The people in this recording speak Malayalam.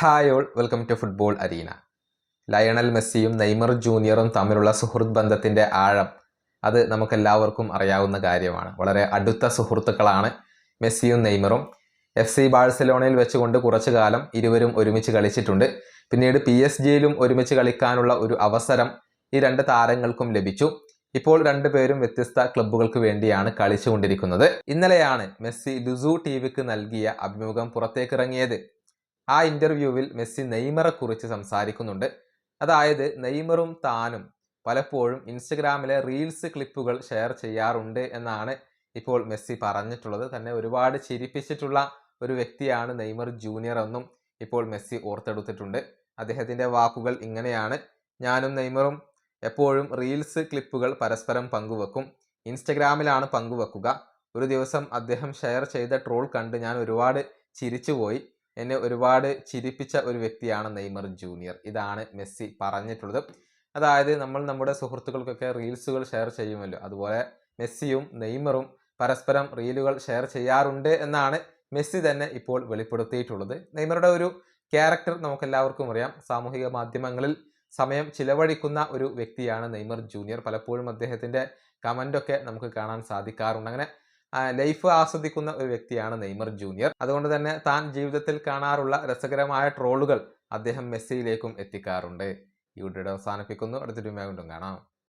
Hi all, welcome to football arena. Lionel മെസ്സിയും നെയ്മർ ജൂനിയറും തമ്മിലുള്ള സുഹൃത്ത് ബന്ധത്തിൻ്റെ ആഴം അത് നമുക്കെല്ലാവർക്കും അറിയാവുന്ന കാര്യമാണ്. വളരെ അടുത്ത സുഹൃത്തുക്കളാണ് മെസ്സിയും നെയ്മറും. FC ബാഴ്സലോണയിൽ വെച്ചുകൊണ്ട് കുറച്ചു കാലം ഇരുവരും ഒരുമിച്ച് കളിച്ചിട്ടുണ്ട്. പിന്നീട് PSG-യിലും ഒരുമിച്ച് കളിക്കാനുള്ള ഒരു അവസരം ഈ രണ്ട് താരങ്ങൾക്കും ലഭിച്ചു. ഇപ്പോൾ രണ്ടുപേരും വ്യത്യസ്ത ക്ലബ്ബുകൾക്ക് വേണ്ടിയാണ് കളിച്ചുകൊണ്ടിരിക്കുന്നത്. ഇന്നലെയാണ് മെസ്സി ലുസു TVക്ക് നൽകിയ അഭിമുഖം പുറത്തേക്കിറങ്ങിയത്. ആ ഇൻ്റർവ്യൂവിൽ മെസ്സി നെയ്മറെ കുറിച്ച് സംസാരിക്കുന്നുണ്ട്. അതായത് നെയ്മറും താനും പലപ്പോഴും ഇൻസ്റ്റഗ്രാമിലെ റീൽസ് ക്ലിപ്പുകൾ ഷെയർ ചെയ്യാറുണ്ട് എന്നാണ് ഇപ്പോൾ മെസ്സി പറഞ്ഞിട്ടുള്ളത്. തന്നെ ഒരുപാട് ചിരിപ്പിച്ചിട്ടുള്ള ഒരു വ്യക്തിയാണ് നെയ്മർ ജൂനിയർ എന്നും ഇപ്പോൾ മെസ്സി ഓർത്തെടുത്തിട്ടുണ്ട്. അദ്ദേഹത്തിൻ്റെ വാക്കുകൾ ഇങ്ങനെയാണ്: ഞാനും നെയ്മറും എപ്പോഴും റീൽസ് ക്ലിപ്പുകൾ പരസ്പരം പങ്കുവെക്കും. ഇൻസ്റ്റഗ്രാമിലാണ് പങ്കുവെക്കുക. ഒരു ദിവസം അദ്ദേഹം ഷെയർ ചെയ്ത ട്രോൾ കണ്ട് ഞാൻ ഒരുപാട് ചിരിച്ചുപോയി. എന്നെ ഒരുപാട് ചിരിപ്പിച്ച ഒരു വ്യക്തിയാണ് നെയ്മർ ജൂനിയർ. ഇതാണ് മെസ്സി പറഞ്ഞിട്ടുള്ളത്. അതായത് നമ്മൾ നമ്മുടെ സുഹൃത്തുക്കൾക്കൊക്കെ റീൽസുകൾ ഷെയർ ചെയ്യുമല്ലോ, അതുപോലെ മെസ്സിയും നെയ്മറും പരസ്പരം റീലുകൾ ഷെയർ ചെയ്യാറുണ്ട് എന്നാണ് മെസ്സി തന്നെ ഇപ്പോൾ വെളിപ്പെടുത്തിയിട്ടുള്ളത്. നെയ്മറുടെ ഒരു ക്യാരക്ടർ നമുക്കെല്ലാവർക്കും അറിയാം. സാമൂഹിക മാധ്യമങ്ങളിൽ സമയം ചിലവഴിക്കുന്ന ഒരു വ്യക്തിയാണ് നെയ്മർ ജൂനിയർ. പലപ്പോഴും അദ്ദേഹത്തിൻ്റെ കമൻ്റൊക്കെ നമുക്ക് കാണാൻ സാധിക്കാറുണ്ട്. അങ്ങനെ ലൈഫ് ആസ്വദിക്കുന്ന ഒരു വ്യക്തിയാണ് നെയ്മർ ജൂനിയർ. അതുകൊണ്ട് തന്നെ താൻ ജീവിതത്തിൽ കാണാറുള്ള രസകരമായ ട്രോളുകൾ അദ്ദേഹം മെസ്സിയിലേക്കും എത്തിക്കാറുണ്ട്. ഈ വീഡിയോ അവസാനിപ്പിക്കുന്നു. അടുത്തൊരു വീണ്ടും കാണാം.